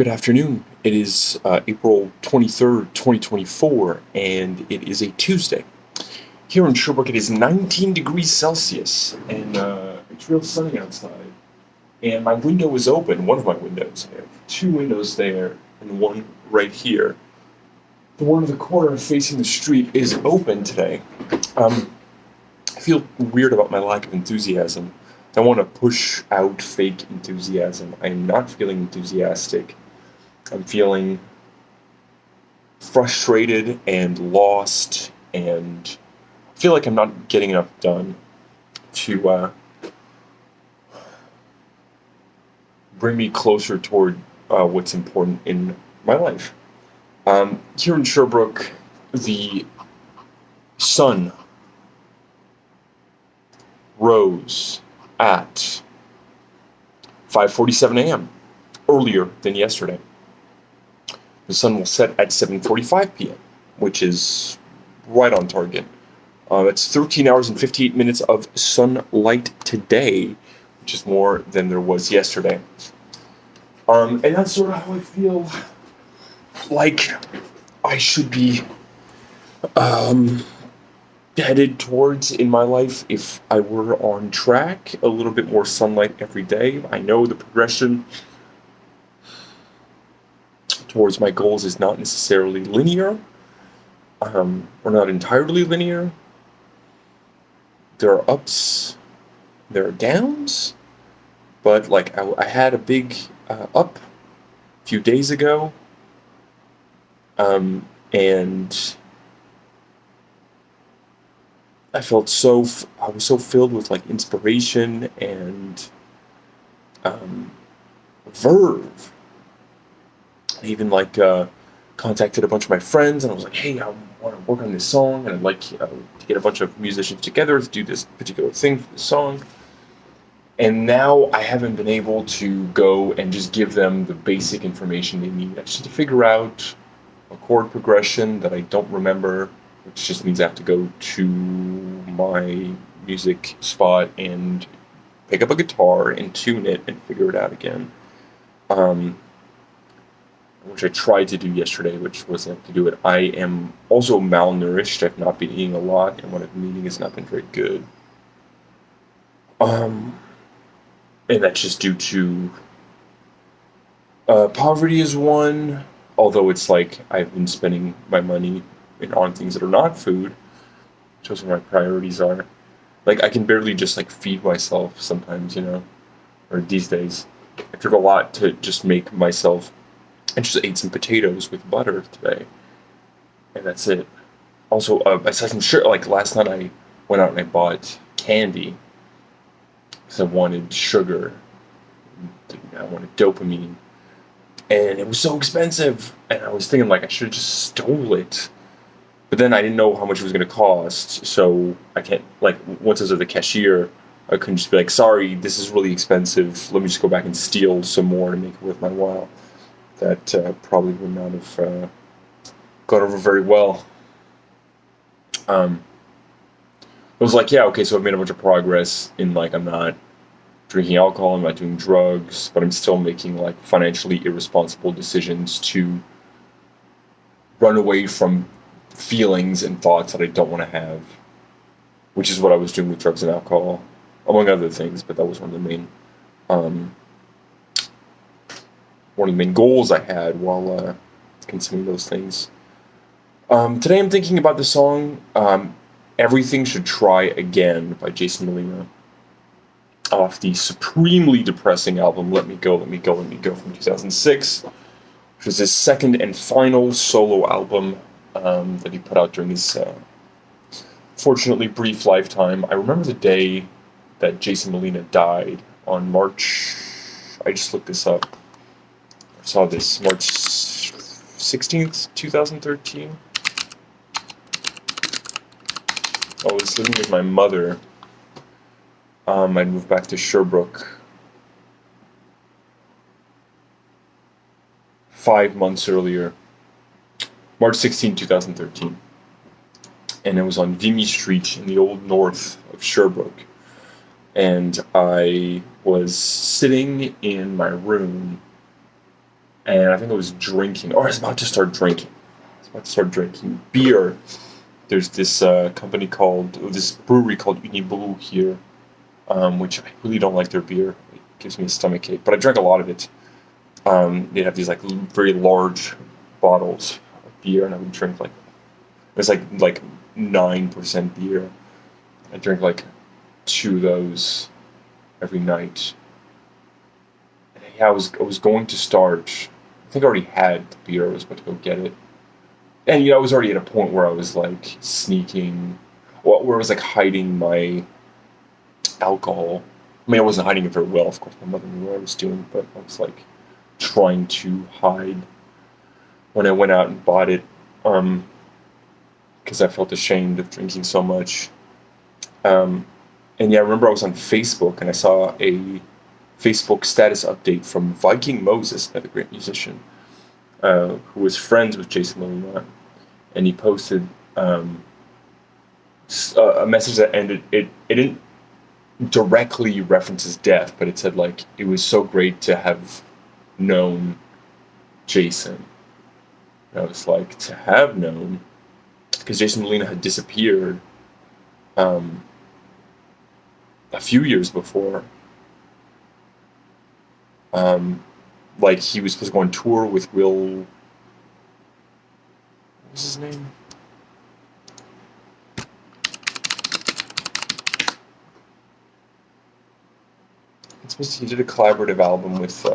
Good afternoon. It is April 23rd, 2024, and it is a Tuesday. Here in Sherbrooke, it is 19 degrees Celsius, and it's real sunny outside. And my window is open, one of my windows. I have two windows there, and one right here. The one in the corner facing the street is open today. I feel weird about my lack of enthusiasm. I want to push out fake enthusiasm. I am not feeling enthusiastic. I'm feeling frustrated and lost, and I feel like I'm not getting enough done to bring me closer toward what's important in my life. Here in Sherbrooke, the sun rose at 5:47 a.m., earlier than yesterday. The sun will set at 7:45 p.m., which is right on target. It's 13 hours and 58 minutes of sunlight today, which is more than there was yesterday. And that's sort of how I feel like I should be headed towards in my life if I were on track. A little bit more sunlight every day. I know the progression towards my goals is not necessarily linear, or not entirely linear. There are ups, there are downs, but like I had a big up a few days ago, and I was so filled with like inspiration and verve. I even contacted a bunch of my friends, and I was like, "Hey, I want to work on this song, and I'd like to get a bunch of musicians together to do this particular thing for the song." And now I haven't been able to go and just give them the basic information they need. I just need to figure out a chord progression that I don't remember, which just means I have to go to my music spot and pick up a guitar and tune it and figure it out again. Which I tried to do yesterday, which wasn't able to do it. I am also malnourished. I've not been eating a lot, and what I've been eating has not been very good. And that's just due to poverty is one, although it's like I've been spending my money on things that are not food. Shows where my priorities are. Like, I can barely just like feed myself sometimes, or these days. It took a lot to just make myself. I just ate some potatoes with butter today, and that's it. Also, aside from sure, like last night I went out and I bought candy because I wanted sugar. I wanted dopamine, and it was so expensive. And I was thinking like I should have just stole it, but then I didn't know how much it was going to cost, so I can't once I was at the cashier, I couldn't just be like, "Sorry, this is really expensive. Let me just go back and steal some more to make it worth my while." That probably would not have gone over very well. I was like, yeah, okay, so I've made a bunch of progress in I'm not drinking alcohol, I'm not doing drugs, but I'm still making financially irresponsible decisions to run away from feelings and thoughts that I don't want to have, which is what I was doing with drugs and alcohol, among other things, but that was one of the main goals I had while consuming those things. Today I'm thinking about the song Everything Should Try Again by Jason Molina, off the supremely depressing album Let Me Go, Let Me Go, Let Me Go from 2006, which was his second and final solo album that he put out during his fortunately brief lifetime. I remember the day that Jason Molina died on March, I just looked this up. I saw this March 16th, 2013. I was living with my mother. I'd moved back to Sherbrooke 5 months earlier. March 16, 2013. And it was on Vimy Street in the old north of Sherbrooke. And I was sitting in my room and I think I was drinking, or I was about to start drinking. I was about to start drinking beer. There's this this brewery called Unibrew here, which I really don't like their beer. It gives me a stomach ache, but I drank a lot of it. They have these like very large bottles of beer, and I would drink like it was like 9% beer. I drink like two of those every night. And yeah, I was going to start. I think I already had the beer. I was about to go get it, and I was already at a point where I was like sneaking, well, where I was like hiding my alcohol. I mean, I wasn't hiding it very well. Of course, my mother knew what I was doing, but I was like trying to hide when I went out and bought it, because I felt ashamed of drinking so much. Um, and yeah, I remember I was on Facebook and I saw a Facebook status update from Viking Moses, another great musician, who was friends with Jason Molina, and he posted a message that ended. It didn't directly reference his death, but it said like it was so great to have known Jason. And I was like, to have known, because Jason Molina had disappeared um, a few years before. Like he was supposed to go on tour with Will. What was his name? He did a collaborative album with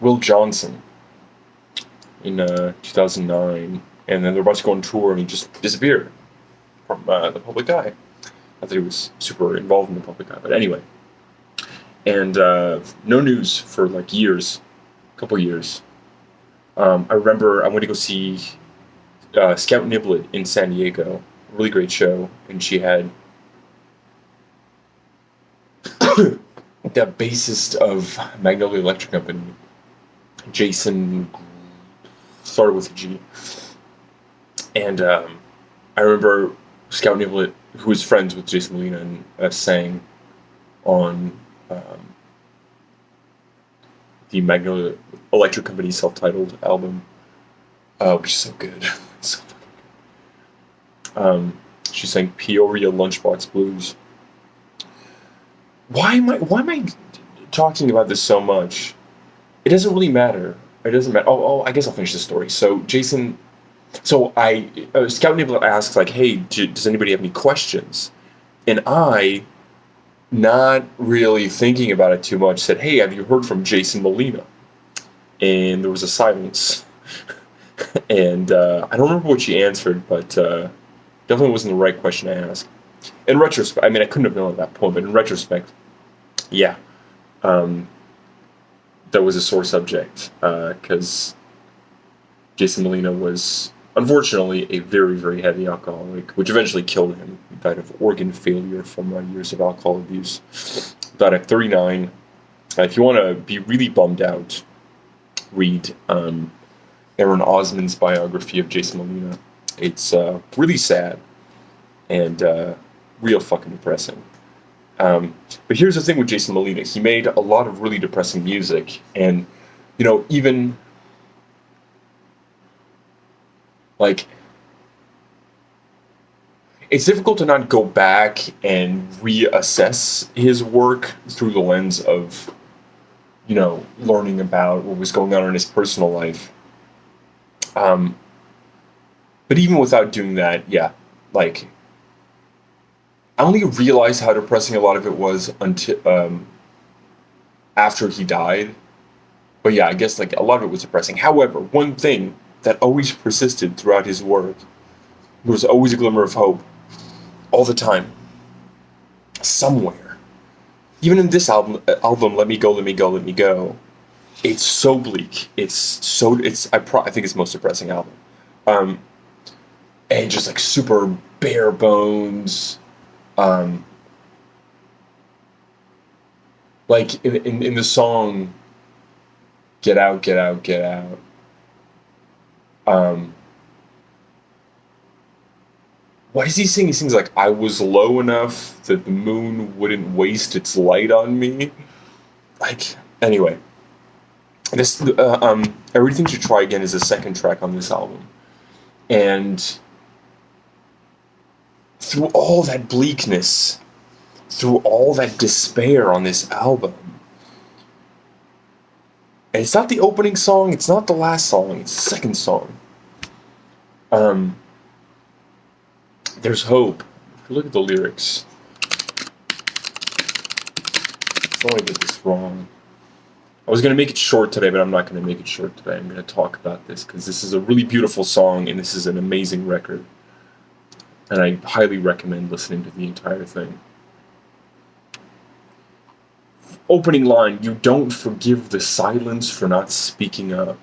Will Johnson in 2009, and then they're about to go on tour, and he just disappeared from the public eye. Not that he was super involved in the public eye, but anyway. And no news for like years, a couple years. I remember I went to go see Scout Niblet in San Diego. Really great show, and she had the bassist of Magnolia Electric Company, Jason, started with a G. And I remember Scout Niblet, who was friends with Jason Molina, and sang on the Magnolia Electric Company self-titled album, which is so good. So fucking good. She sang Peoria Lunchbox Blues. Why am I talking about this so much? It doesn't really matter. It doesn't matter. I guess I'll finish the story. So Jason, Scout Niblet asks like, "Hey, does anybody have any questions?" And I, not really thinking about it too much, said, "Hey, have you heard from Jason Molina?" And there was a silence. And I don't remember what she answered, but definitely wasn't the right question to ask. In retrospect, I mean, I couldn't have known at that point, but in retrospect, yeah, that was a sore subject, because Jason Molina was, unfortunately, a very, very heavy alcoholic, which eventually killed him. He died of organ failure from years of alcohol abuse. Died at 39. If you want to be really bummed out, read Aaron Osman's biography of Jason Molina. It's really sad and real fucking depressing. But here's the thing with Jason Molina. He made a lot of really depressing music, and even like it's difficult to not go back and reassess his work through the lens of learning about what was going on in his personal life. But even without doing that, yeah, like I only realized how depressing a lot of it was until after he died. But yeah, I guess like a lot of it was depressing. However, one thing that always persisted throughout his work, there was always a glimmer of hope, all the time, somewhere. Even in this album, Let Me Go, Let Me Go, Let Me Go, it's so bleak. I think it's the most depressing album. And just like super bare bones. Like in the song Get Out, Get Out, Get Out, what does he sing? He sings like, "I was low enough that the moon wouldn't waste its light on me." Like, anyway, this Everything Should Try Again is the second track on this album, and through all that bleakness, through all that despair on this album, and it's not the opening song, it's not the last song, it's the second song. Um, there's hope. If you look at the lyrics, I don't want to get this wrong. I was going to make it short today, but I'm not going to make it short today. I'm going to talk about this because this is a really beautiful song and this is an amazing record. And I highly recommend listening to the entire thing. Opening line, "You don't forgive the silence for not speaking up."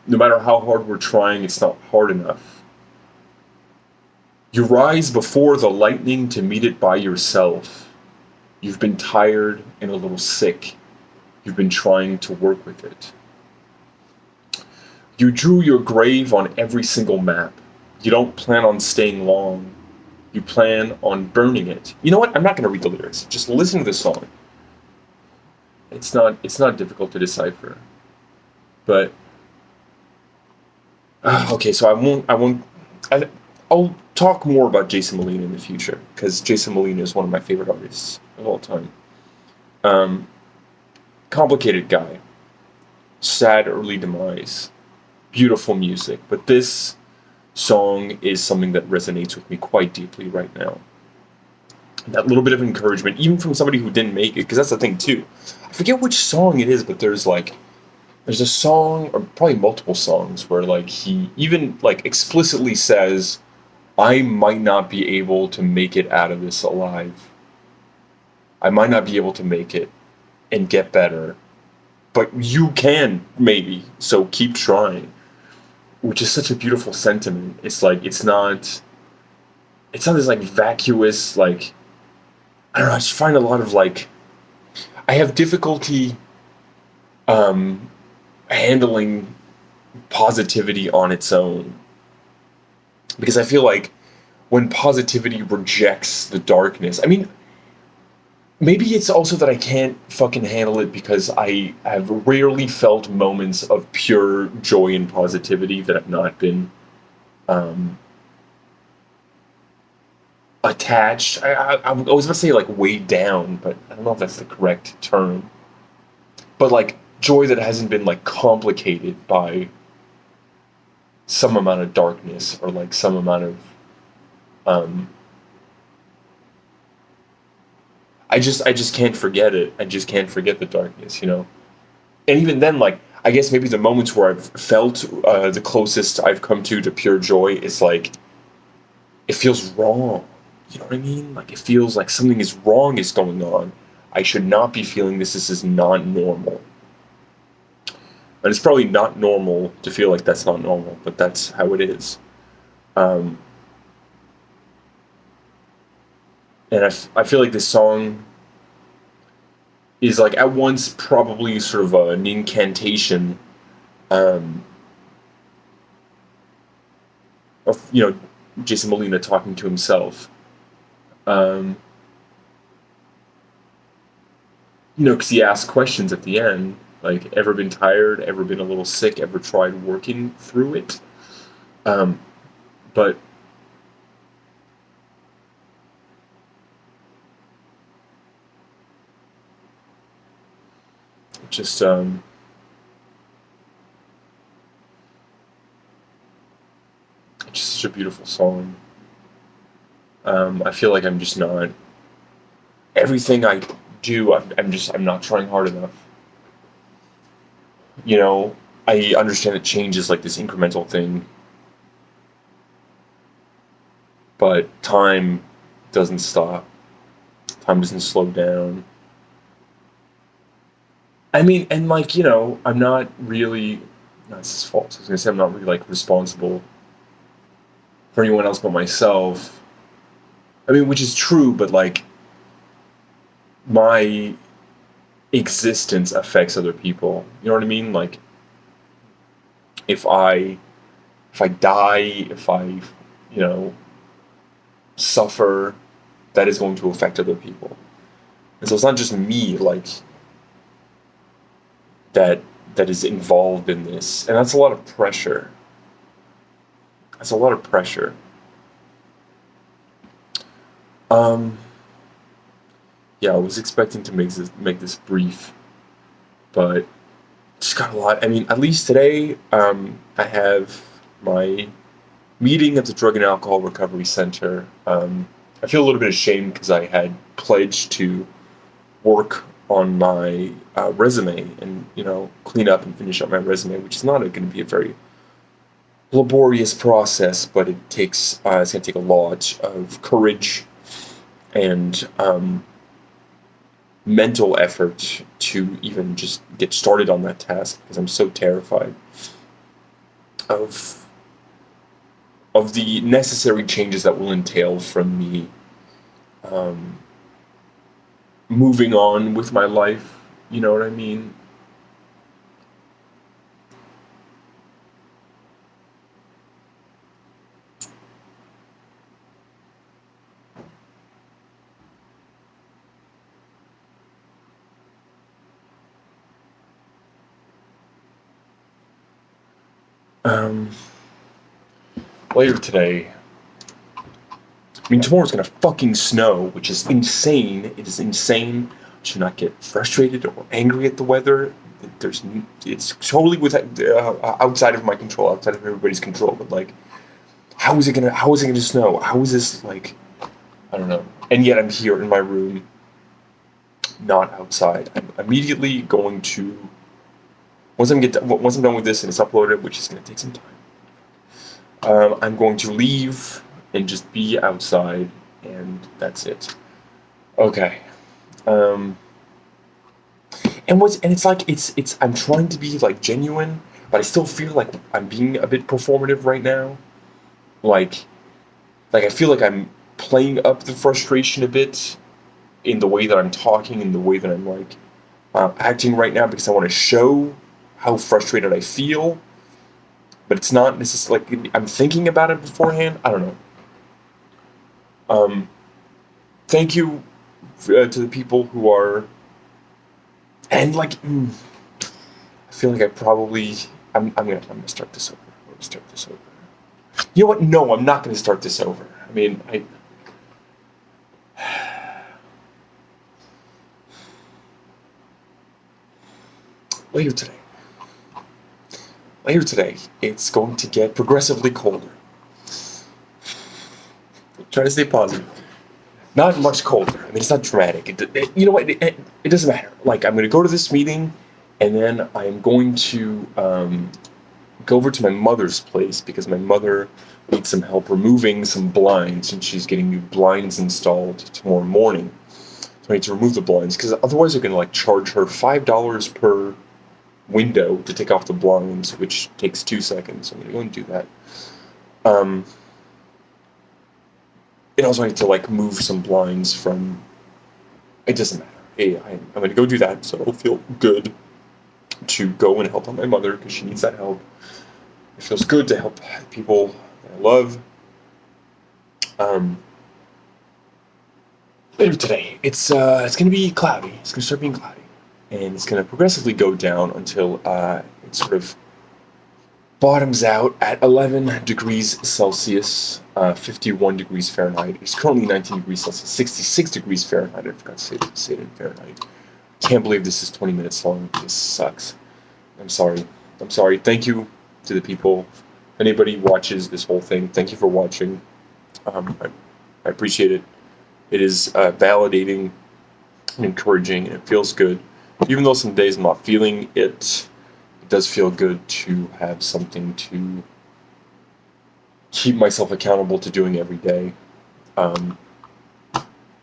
No matter how hard we're trying, it's not hard enough. You rise before the lightning to meet it by yourself. You've been tired and a little sick. You've been trying to work with it. You drew your grave on every single map. You don't plan on staying long. You plan on burning it. You know what? I'm not going to read the lyrics. Just listen to the song. It's not difficult to decipher. But okay, so I'll talk more about Jason Molina in the future because Jason Molina is one of my favorite artists of all time. Complicated guy, sad early demise, beautiful music, but this song is something that resonates with me quite deeply right now. That little bit of encouragement, even from somebody who didn't make it, because that's the thing too. I forget which song it is, but there's a song, or probably multiple songs, where like he even like explicitly says, "I might not be able to make it out of this alive. I might not be able to make it and get better, but you can maybe. So keep trying." Which is such a beautiful sentiment. It's like it's not this like vacuous like I don't know. I just find a lot of like I have difficulty handling positivity on its own because I feel like when positivity rejects the darkness, I mean, maybe it's also that I can't fucking handle it because I have rarely felt moments of pure joy and positivity that have not been attached. I was about to say like weighed down, but I don't know if that's the correct term. But like joy that hasn't been like complicated by some amount of darkness or like some amount of I just can't forget it. I just can't forget the darkness, you know. And even then, like I guess maybe the moments where I've felt the closest I've come to pure joy is like it feels wrong. You know what I mean? Like it feels like something is wrong is going on. I should not be feeling this. This is not normal. And it's probably not normal to feel like that's not normal, but that's how it is. And I feel like this song is like at once probably sort of an incantation of, you know, Jason Molina talking to himself. You know, because he asks questions at the end, like, ever been tired, ever been a little sick, ever tried working through it? But just it's just such a beautiful song. I feel like I'm just not everything I do. I'm not trying hard enough. You know, I understand that change is like this incremental thing, but time doesn't stop. Time doesn't slow down. I mean, and like, you know, I'm not really, no, it's his fault. I was gonna say I'm not really like responsible for anyone else but myself. I mean, which is true, but like, my existence affects other people. You know what I mean? Like, if I die, if I, you know, suffer, that is going to affect other people. And so it's not just me, like, that that is involved in this. And that's a lot of pressure. That's a lot of pressure. Um, yeah, I was expecting to make this brief, but just got a lot. I mean, at least today, I have my meeting at the Drug and Alcohol Recovery Center. I feel a little bit ashamed because I had pledged to work on my resume and clean up and finish up my resume, which is not going to be a very laborious process, but it's going to take a lot of courage and mental effort to even just get started on that task because I'm so terrified of the necessary changes that will entail from me um, moving on with my life. You know what I mean? Um, Later today, I mean, tomorrow's gonna fucking snow, which is insane. It is insane to not get frustrated or angry at the weather. It's totally outside of my control, outside of everybody's control. But like, how is it gonna snow? How is this like? I don't know. And yet I'm here in my room, not outside. I'm immediately going to once I'm done with this and it's uploaded, which is gonna take some time. I'm going to leave and just be outside, and that's it. Okay. Um, and it's like it's I'm trying to be like genuine, but I still feel like I'm being a bit performative right now. Like I feel like I'm playing up the frustration a bit in the way that I'm talking, in the way that I'm like acting right now, because I want to show how frustrated I feel. But it's not necessarily like I'm thinking about it beforehand. I don't know. Um, Thank you to the people who are, and like, I feel like I'm gonna start this over. I'm gonna start this over. You know what? No, I'm not gonna start this over. I mean, later today. Later today, it's going to get progressively colder. Try to stay positive. Not much colder. I mean, it's not dramatic. You know what? It doesn't matter. Like, I'm going to go to this meeting, and then I'm going to go over to my mother's place because my mother needs some help removing some blinds, and she's getting new blinds installed tomorrow morning. So I need to remove the blinds because otherwise they're going to like charge her $5 per window to take off the blinds, which takes 2 seconds. So I'm going to go and do that. Um, and also I need to like move some blinds from. It doesn't matter. Hey, I'm going to go do that, so it'll feel good to go and help out my mother because she needs that help. It feels good to help people that I love. Um, Later today, it's going to be cloudy. It's going to start being cloudy, and it's going to progressively go down until it sort of bottoms out at 11 degrees Celsius, 51 degrees Fahrenheit. It's currently 19 degrees Celsius, 66 degrees Fahrenheit. I forgot to say it in Fahrenheit. Can't believe this is 20 minutes long. This sucks. I'm sorry. I'm sorry. Thank you to the people. If anybody watches this whole thing, thank you for watching. I appreciate it. It is validating and encouraging, and it feels good. Even though some days I'm not feeling it, it does feel good to have something to keep myself accountable to doing every day. I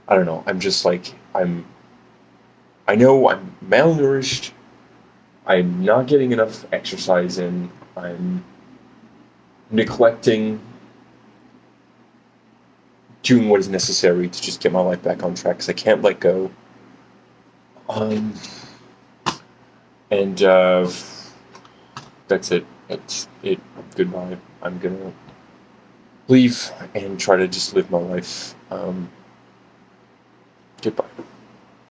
don't know. I'm just like, I know I'm malnourished. I'm not getting enough exercise in. I'm neglecting doing what is necessary to just get my life back on track because I can't let go. And that's it. That's it. Goodbye. I'm gonna leave and try to just live my life. Goodbye.